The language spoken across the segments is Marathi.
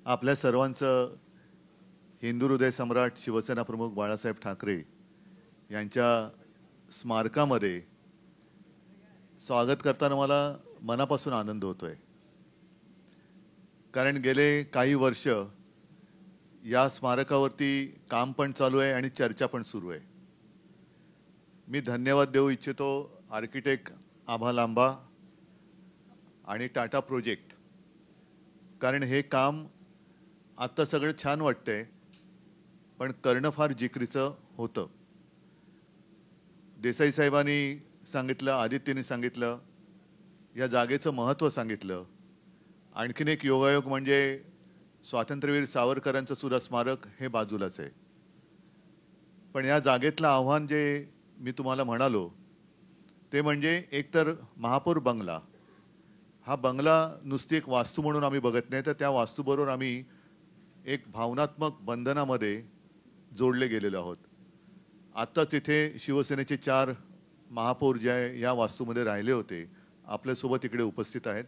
आपल्या सर्वांचं हिंदू हृदय सम्राट शिवसेना प्रमुख बाळासाहेब ठाकरे यांच्या स्मारकामध्ये स्वागत करताना मला मनापासून आनंद होतोय। कारण गेले काही वर्ष या स्मारकावरती काम पण चालू आहे आणि चर्चा पण सुरू आहे। मी धन्यवाद देऊ इच्छितो आर्किटेक्ट आभा लांबा आणि टाटा प्रोजेक्ट, कारण हे काम आता सगळं छान वाटतंय पण करणं फार जिकरीचं होतं। देसाई साहेबांनी सांगितलं, आदित्यने सांगितलं, या जागेचं महत्त्व सांगितलं। आणखीन एक योगायोग म्हणजे स्वातंत्र्यवीर सावरकरांचं सुद्धा स्मारक हे बाजूलाच आहे। पण या जागेतलं आव्हान जे मी तुम्हाला म्हणालो ते म्हणजे एकतर महापौर बंगला, हा बंगला नुसती एक वास्तू म्हणून आम्ही बघत नाही, तर त्या वास्तूबरोबर आम्ही एक भावनात्मक बंधनामध्ये जोडले गेलेलो आहोत। आत्ताच इथे शिवसेनेचे 4 महापौर जे या वास्तूमध्ये राहिले होते आपल्यासोबत इकडे उपस्थित आहेत।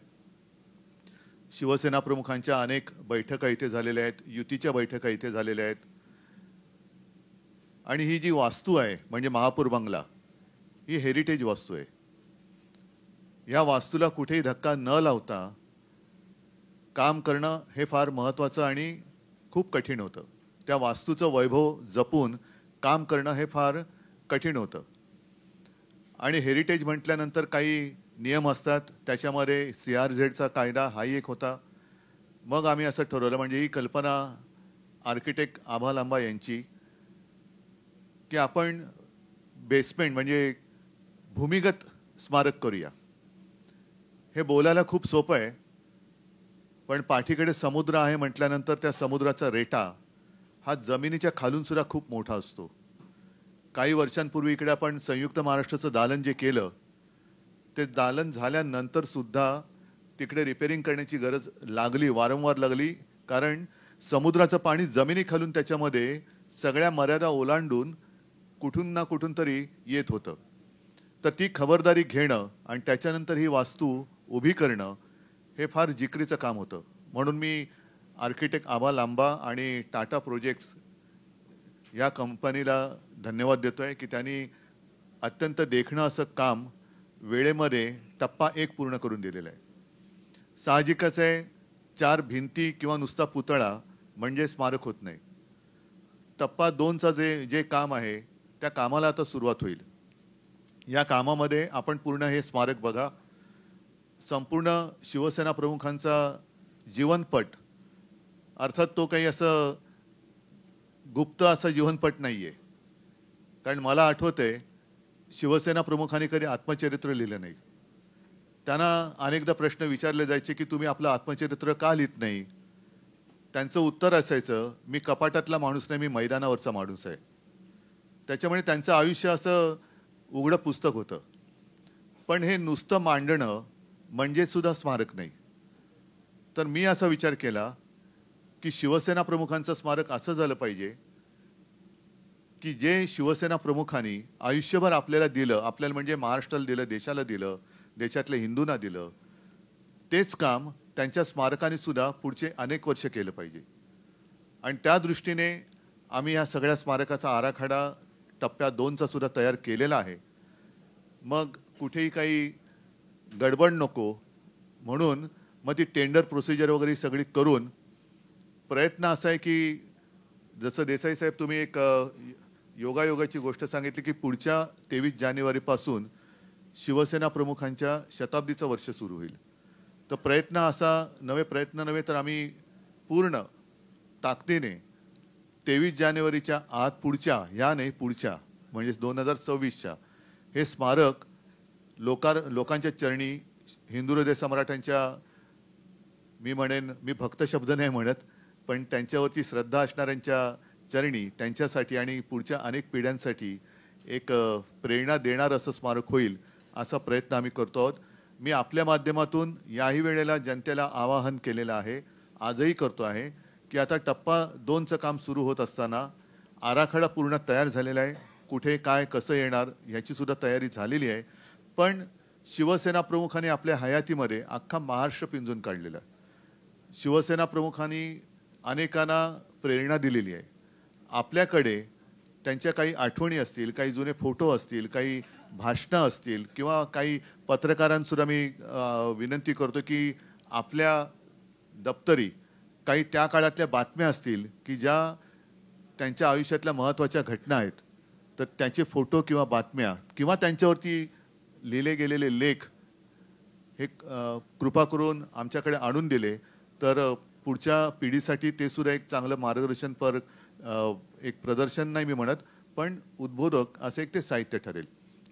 शिवसेना प्रमुखांच्या अनेक बैठका इथे झालेल्या आहेत, युतीच्या बैठका इथे झालेल्या आहेत। आणि ही जी वास्तू आहे म्हणजे महापौर बंगला, ही हेरिटेज वास्तू आहे। या वास्तूला कुठेही धक्का न लावता काम करणं हे फार महत्त्वाचं आणि खूप कठीण होतं। त्या वास्तूचं वैभव जपून काम करणं हे फार कठीण होतं। आणि हेरिटेज म्हटल्यानंतर काही नियम असतात, त्याच्यामध्ये CRZचा कायदा हाही एक होता। मग आम्ही असं ठरवलं, म्हणजे ही कल्पना आर्किटेक्ट आभा लांबा यांची, की आपण बेसमेंट म्हणजे भूमिगत स्मारक करूया। हे बोलायला खूप सोपं आहे, पण पाठीकडे समुद्र आहे म्हटल्यानंतर त्या समुद्राचा रेटा हा जमिनीच्या खालून सुद्धा खूप मोठा असतो। काही वर्षांपूर्वी इकडे आपण संयुक्त महाराष्ट्राचं दालन जे केलं, ते दालन झाल्यानंतर सुद्धा तिकडे रिपेअरिंग करण्याची गरज लागली, वारंवार लागली, कारण समुद्राचं पाणी जमिनीखालून त्याच्यामध्ये सगळ्या मर्यादा ओलांडून कुठून ना कुठून तरी येत होतं। तर ती खबरदारी घेणं आणि त्याच्यानंतर ही वास्तू उभी करणं हे फार जिकरीचं काम होतं। म्हणून मी आर्किटेक्ट आभा लांबा आणि टाटा प्रोजेक्ट्स या कंपनीला धन्यवाद देतोय की त्यांनी अत्यंत देखणं असं काम वेळेमध्ये टप्पा 1 पूर्ण करून दिलेलं आहे। साहजिकच आहे, 4 भिंती किंवा नुसता पुतळा म्हणजे स्मारक होत नाही। टप्पा 2चा जे काम आहे त्या कामाला आता सुरुवात होईल। या कामामध्ये आपण पूर्ण हे स्मारक बघा, संपूर्ण शिवसेना प्रमुखांचा जीवनपट, अर्थात तो काही असं गुप्त असा जीवनपट नाहीये। कारण मला आठवतंय शिवसेना प्रमुखांनी कधी आत्मचरित्र लिहिलं नाही। त्यांना अनेकदा प्रश्न विचारले जायचे की तुम्ही आपलं आत्मचरित्र का लिहित नाही? त्यांचं उत्तर असायचं, मी कपाटातला माणूस नाही, मी मैदानावरचा माणूस आहे। त्याच्यामुळे त्यांचं आयुष्य असं उघडं पुस्तक होतं। पण हे नुसतं मांडणं म्हणजे सुद्धा स्मारक नाही। तर मी असा विचार केला की शिवसेना प्रमुखांचं स्मारक असं झालं पाहिजे की जे शिवसेना प्रमुखांनी आयुष्यभर आपल्याला दिलं, आपल्याला म्हणजे महाराष्ट्राला दिलं, देशाला दिलं, देशातल्या हिंदूंना दिलं, तेच काम त्यांच्या स्मारकाने सुद्धा पुढचे अनेक वर्ष केलं पाहिजे। आणि त्या दृष्टीने आम्ही या सगळ्या स्मारकाचा आराखडा टप्प्या 2चा सुद्धा तयार केलेला आहे। मग कुठेही काही गडबड नको म्हणून मग ती टेंडर प्रोसिजर वगैरे सगळी करून प्रयत्न असा आहे की जसं देसाई साहेब तुम्ही एक योगायोगाची गोष्ट सांगितली की पुढच्या 23 जानेवारीपासून शिवसेना प्रमुखांच्या शताब्दीचं वर्ष सुरू होईल। तर प्रयत्न नव्हे तर आम्ही पूर्ण ताकदीने 23 जानेवारीच्या आत पुढच्या, या नाही पुढच्या म्हणजे 2026च्या हे स्मारक लोकांच्या चरणी, हिंदू हृदय सम्राटांच्या, मी म्हणेन, मी भक्त शब्द नाही म्हणत, पण त्यांच्यावरती श्रद्धा असणाऱ्यांच्या चरणी, त्यांच्यासाठी आणि पुढच्या अनेक पिढ्यांसाठी एक प्रेरणा देणारं असं स्मारक होईल असा प्रयत्न आम्ही करतो आहोत। मी आपल्या माध्यमातून याही वेळेला जनतेला आवाहन केलेलं आहे, आजही करतो आहे, की आता टप्पा 2चं काम सुरू होत असताना आराखडा पूर्ण तयार झालेला आहे। कुठे काय कसं येणार याची सुद्धा तयारी झालेली आहे। पण शिवसेना प्रमुखांनी आपल्या हयातीमध्ये अख्खा महाराष्ट्र पिंजून काढलेला आहे। शिवसेना प्रमुखांनी अनेकांना प्रेरणा दिलेली आहे. आपल्याकडे त्यांच्या काही आठवणी असतील, काही जुने फोटो असतील, काही भाषणं असतील किंवा काही पत्रकारांसुद्धा मी विनंती करतो की आपल्या दप्तरी काही त्या काळातल्या बातम्या असतील की ज्या त्यांच्या आयुष्यातल्या महत्त्वाच्या घटना आहेत, तर त्याचे फोटो किंवा बातम्या किंवा त्यांच्यावरती लिहिले गेलेले लेख हे कृपा करून आमच्याकडे आणून दिले तर पुढच्या पिढीसाठी ते सुद्धा एक चांगलं मार्गदर्शनपर एक प्रदर्शन नाही मी म्हणत, पण उद्बोधक असं एक ते साहित्य ठरेल.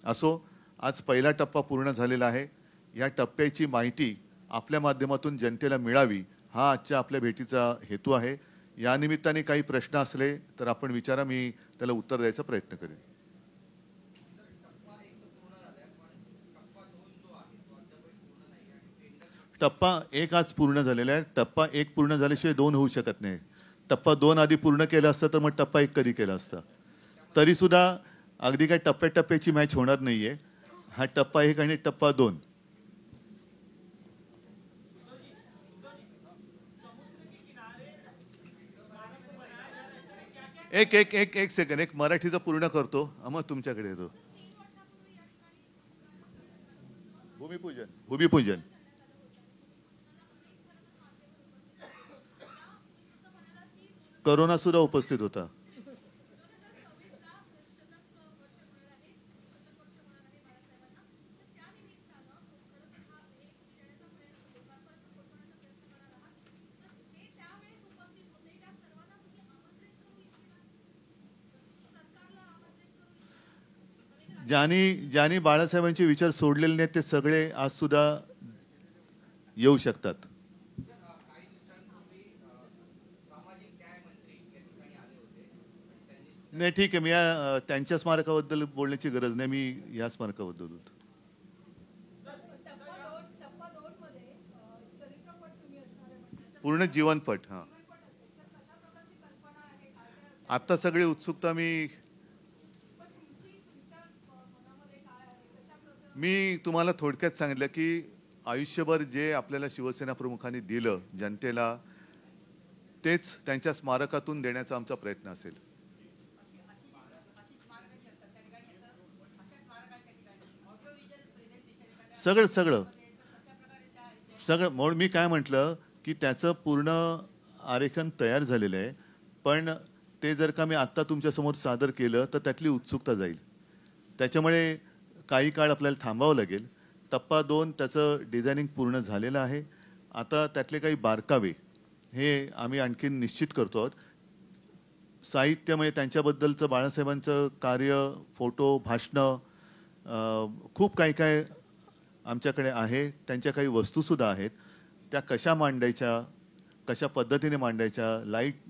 असो, आज पहिला टप्पा पूर्ण झालेला आहे. या टप्प्याची माहिती आपल्या माध्यमातून जनतेला मिळावी हा आजच्या आपल्या भेटीचा हेतू आहे. या निमित्ताने काही प्रश्न असले तर आपण विचारा, मी त्याला उत्तर द्यायचा प्रयत्न करेन. टप्पा एक आज पूर्ण झालेला आहे. टप्पा एक पूर्ण झाल्याशिवाय दोन होऊ शकत नाही. टप्पा दोन आधी पूर्ण केला असता तर मग टप्पा एक कधी केला असता. तरी सुद्धा अगदी काय टप्प्याटप्प्याची मॅच होणार नाहीये. हा टप्पा एक आणि टप्पा दोन. एक एक एक एक सेकंड, एक मराठीचं पूर्ण करतो मग तुमच्याकडे येतो. भूमिपूजन भूमिपूजन करोना सुद्धा उपस्थित होता. ज्यांनी ज्यांनी बाळासाहेबांचे विचार सोडलेले नाहीत ते सगळे आज सुद्धा येऊ शकतात. नाही ठीक आहे, मी त्यांच्या स्मारकाबद्दल बोलण्याची गरज नाही, मी या स्मारकाबद्दल बोलतो. पूर्ण जीवनपट. हा, आता सगळी उत्सुकता मी मी तुम्हाला थोडक्यात सांगितलं की आयुष्यभर जे आपल्याला शिवसेना प्रमुखांनी दिलं जनतेला, तेच त्यांच्या स्मारकातून देण्याचा आमचा प्रयत्न असेल. सगळं सगळं सगळं म्हणून मी काय म्हटलं की त्याचं पूर्ण आरेखन तयार झालेलं आहे, पण ते जर का मी आत्ता तुमच्यासमोर सादर केलं तर त्यातली उत्सुकता जाईल. त्याच्यामुळे काही काळ आपल्याला थांबावं लागेल. टप्पा दोन त्याचं डिझायनिंग पूर्ण झालेलं आहे. आता त्यातले काही बारकावे हे आम्ही आणखीन निश्चित करतो आहोत. साहित्य त्यांच्याबद्दलचं बाळासाहेबांचं कार्य, फोटो, भाषणं, खूप काही काय आमच्याकडे आहे. त्यांच्या काही वस्तूसुद्धा आहेत. त्या कशा मांडायच्या, कशा पद्धतीने मांडायच्या,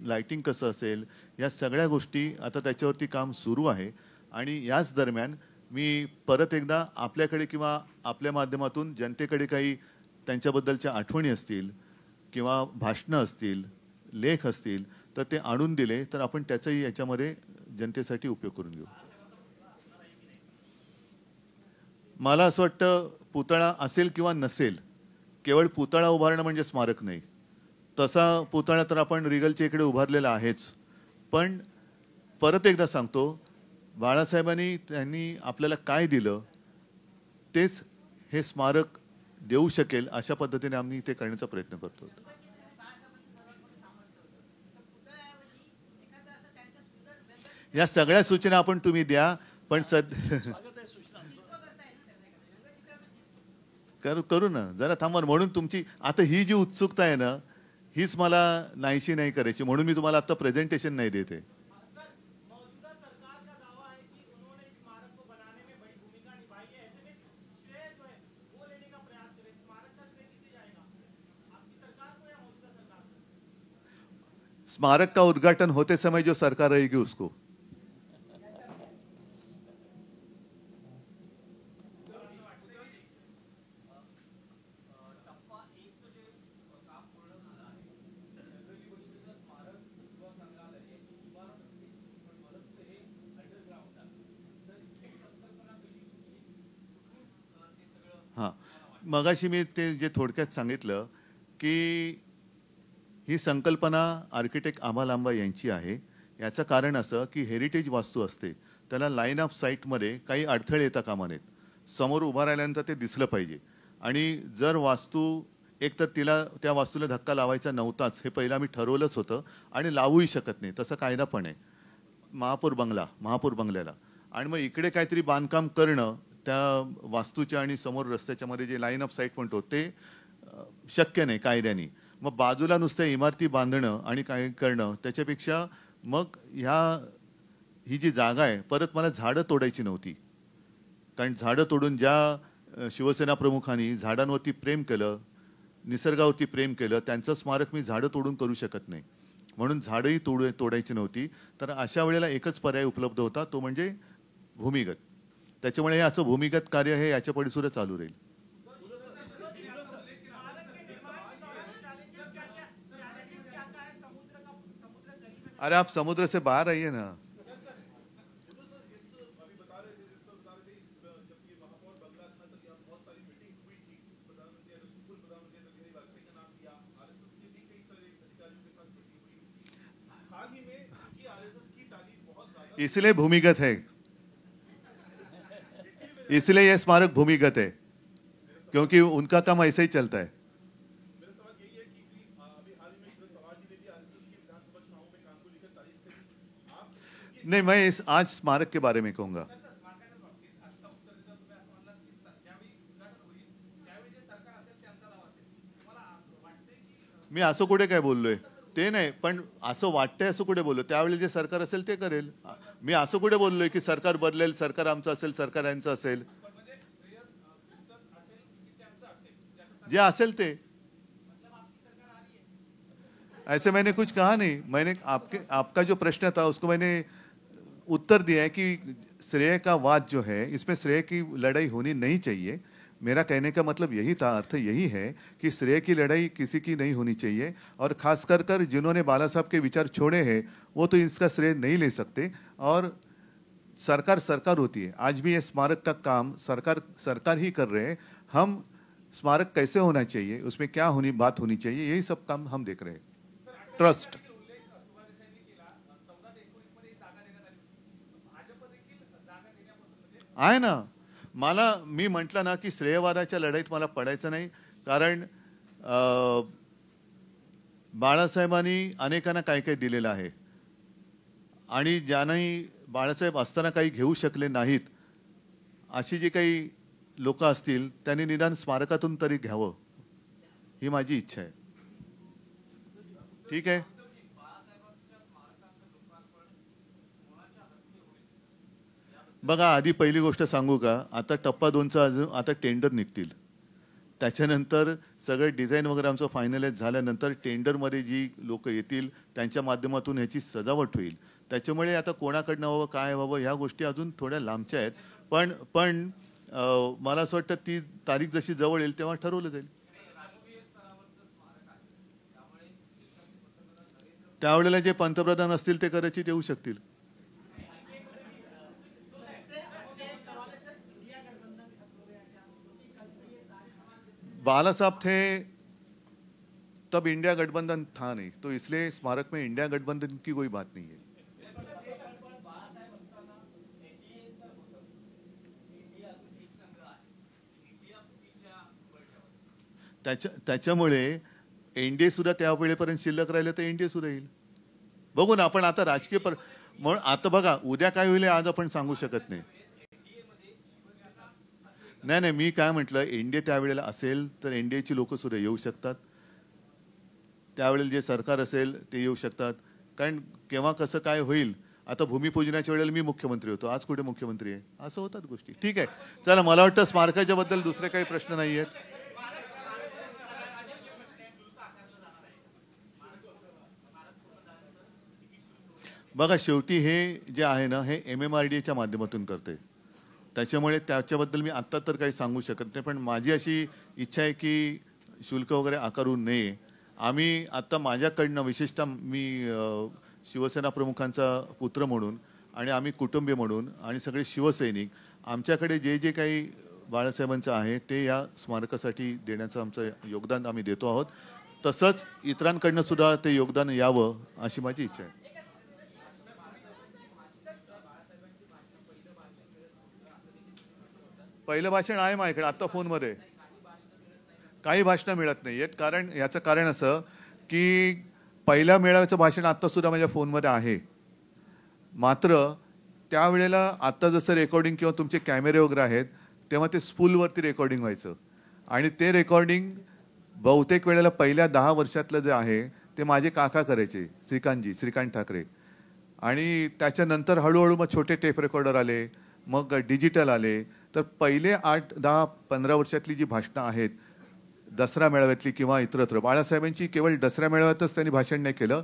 लाइटिंग कसं असेल, या सगळ्या गोष्टी आता त्याच्यावरती काम सुरू आहे. आणि याच दरम्यान मी परत एकदा आपल्याकडे किंवा आपल्या माध्यमातून जनतेकडे काही त्यांच्याबद्दलच्या आठवणी असतील किंवा भाषणं असतील, लेख असतील, तर ते आणून दिले तर आपण त्याचाही याच्यामध्ये जनतेसाठी उपयोग करून घेऊ. मला असं वाटतं पुतळा असेल किंवा नसेल, केवळ पुतळा उभारणं म्हणजे स्मारक नाही. तसा पुतळा तर आपण रिगलच्या इकडे उभारलेला आहेच. पण परत एकदा सांगतो, बाळासाहेबांनी त्यांनी आपल्याला काय दिलं तेच हे स्मारक देऊ शकेल अशा पद्धतीने आम्ही ते करण्याचा प्रयत्न करतो. या सगळ्या सूचना आपण तुम्ही द्या, पण करू करू ना, जरा थांबा ना. म्हणून तुमची आता ही जी उत्सुकता आहे ना, हीच मला नाहीशी नाही करायची, म्हणून मी तुम्हाला आता प्रेझेंटेशन नाही देते. स्मारक का उद्घाटन होते समय जो सरकार रहेगी उसको. हां, मगाशी मी ते जे थोडक्यात सांगितलं की ही संकल्पना आर्किटेक्ट आबा लांबा यांची आहे. याचं कारण असं की हेरिटेज वास्तू असते त्याला लाईन ऑफ साईटमध्ये काही अडथळे येता कामा नयेत. समोर उभा राहिल्यानंतर ते दिसलं पाहिजे. आणि जर वास्तू एकतर तिला त्या वास्तूला धक्का लावायचा नव्हताच हे पहिलं आम्ही ठरवलंच होतं आणि लावूही शकत नाही तसा कायदा पण आहे महापौर बंगल्याला. आणि मग इकडे काहीतरी बांधकाम करणं त्या वास्तूच्या आणि समोर रस्त्याच्या मध्ये जे लाईन ऑफ साईट म्हणतो ते शक्य नाही कायद्याने. मग बाजूला नुसत्या इमारती बांधणं आणि काय करणं त्याच्यापेक्षा मग ही जी जागा आहे परत मला झाडं तोडायची नव्हती. कारण झाडं तोडून ज्या शिवसेना प्रमुखांनी झाडांवरती प्रेम केलं, निसर्गावरती प्रेम केलं, त्यांचं स्मारक मी झाडं तोडून करू शकत नाही. म्हणून झाडंही तोडायची नव्हती. तर अशा वेळेला एकच पर्याय उपलब्ध होता तो म्हणजे भूमिगत. त्याच्यामुळे हे असं भूमिगत कार्य हे याच्या पुढे सुद्धा चालू राहील. अरे आप समुद्र से बाहर आइए ना. इसलिए भूमिगत है, इसलिए यह स्मारक भूमिगत है क्योंकि उनका काम ऐसे ही चलता है. नहीं, मैं आज स्मारक के बारे में कहूंगा. मी असं कुठे काय बोललोय ते नाही, पण असं वाटतंय असं कुठे बोललो. त्यावेळी जे सरकार असेल ते करेल. मी असं कुठे बोललोय की सरकार बदलेल, सरकार आमचं असेल, सरकार यांचं असेल. जे असेल ते. ऐसे मैंने कुछ कहा नहीं. मैंने आपका जो प्रश्न था उसको मैंने उत्तर दिया है कि श्रेय का वाद जो है इसमें श्रेय की लड़ाई होनी नहीं चाहिए. मेरा कहने का मतलब यही था, अर्थ यही है कि श्रेय की लड़ाई किसी की नहीं होनी चाहिए. और खासकर कर जिन्होंने बाला साहब के विचार छोड़े हैं वो तो इसका श्रेय नहीं ले सकते. और सरकार सरकार होती है. आज भी ये स्मारक का काम सरकार ही कर रहे हैं. हम स्मारक कैसे होना चाहिए, उसमें क्या बात होनी चाहिए, यही सब काम हम देख रहे हैं. ट्रस्ट आहे ना. मी म्हटलं ना की श्रेयवादाच्या लढाईत मला पडायचं नाही. कारण बाळासाहेबांनी अनेकांना काय काय दिलेलं आहे आणि ज्यांनी बाळासाहेब असताना काही घेऊ शकले नाहीत अशी जी काही लोक असतील त्यांनी निदान स्मारकातून तरी घ्यावं ही माझी इच्छा आहे. ठीक आहे. बघा, आधी पहिली गोष्ट सांगू का, आता टप्पा 2चा अजून आता टेंडर निघतील. त्याच्यानंतर सगळं डिझाईन वगैरे आमचं फायनलाइज झाल्यानंतर टेंडरमध्ये जी लोक येतील त्यांच्या माध्यमातून ह्याची सजावट होईल. त्याच्यामुळे आता कोणाकडनं व्हावं काय व्हावं ह्या गोष्टी अजून थोड्या लांबच्या आहेत. पण मला असं वाटतं ती तारीख जशी जवळ येईल तेव्हा ठरवलं जाईल. त्यावेळेला जे पंतप्रधान असतील ते कदाचित येऊ शकतील. बाला साहब थे तब इंडिया गठबंधन था नहीं, तो इसलिए स्मारक में इंडिया गठबंधन की कोई बात नहीं है. त्याच्यामुळे एनडीए सुद्धा त्या वेळेपर्यंत शिल्लक राहिलं तर एनडीए सुद्धा येईल. बघू ना आपण आता राजकीय म्हणून आता बघा उद्या काय होईल आज आपण सांगू शकत नाही. नाही, मी काय म्हटलं, एनडीए त्यावेळेला असेल तर एनडीएची लोक सुद्धा येऊ शकतात. त्यावेळेला जे सरकार असेल ते येऊ शकतात. कारण केव्हा कसं काय होईल. आता भूमिपूजनाच्या वेळेला मी मुख्यमंत्री होतो, आज कुठे मुख्यमंत्री आहे, असं होतात गोष्टी. ठीक आहे, चला. मला वाटतं स्मारकाच्या बद्दल दुसरे काही प्रश्न नाही आहेत. बघा, शेवटी हे जे आहे ना हे MMRDAच्या माध्यमातून करते. त्याच्यामुळे त्याच्याबद्दल मी आत्ता तर काही सांगू शकत नाही. पण माझी अशी इच्छा आहे की शुल्क वगैरे आकारू नये. आम्ही आता माझ्याकडनं विशेषतः मी शिवसेना प्रमुखांचा पुत्र म्हणून आणि आम्ही कुटुंबीय म्हणून आणि सगळे शिवसैनिक आमच्याकडे जे जे काही बाळासाहेबांचं आहे ते या स्मारकासाठी देण्याचं आमचं योगदान आम्ही देतो आहोत. तसंच इतरांकडनं सुद्धा ते योगदान यावं अशी माझी इच्छा आहे. पहिलं भाषण आहे माझ्याकडे आत्ता फोनमध्ये. काही भाषणं मिळत नाही आहेत. कारण याचं कारण असं की पहिल्या मेळाव्याचं भाषण आत्ता सुद्धा माझ्या फोनमध्ये आहे. मात्र त्यावेळेला आता जसं रेकॉर्डिंग किंवा तुमचे कॅमेरे वगैरे आहेत तेव्हा ते स्पूलवरती रेकॉर्डिंग व्हायचं आणि ते रेकॉर्डिंग बहुतेक वेळेला पहिल्या 10 वर्षातलं जे आहे ते माझे काका करायचे, श्रीकांत ठाकरे. आणि त्याच्यानंतर हळूहळू मग छोटे टेप रेकॉर्डर आले, मग डिजिटल आले. तर पहिले 8, 10, 15 वर्षातली जी भाषणं आहेत दसरा मेळाव्यातली किंवा इतरत्र, बाळासाहेबांची केवळ दसरा मेळाव्यातच त्यांनी भाषण नाही केलं,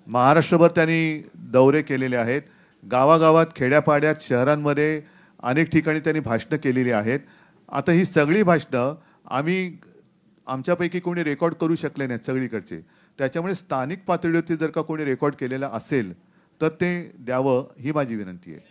महाराष्ट्रभर त्यांनी दौरे केलेले आहेत. गावागावात, खेड्यापाड्यात, शहरांमध्ये अनेक ठिकाणी त्यांनी भाषणं केलेली आहेत. आता ही सगळी भाषणं आमच्यापैकी कोणी रेकॉर्ड करू शकले नाहीत सगळीकडचे. त्याच्यामुळे स्थानिक पातळीवरती जर का कोणी रेकॉर्ड केलेलं असेल तर ते द्यावं ही माझी विनंती आहे.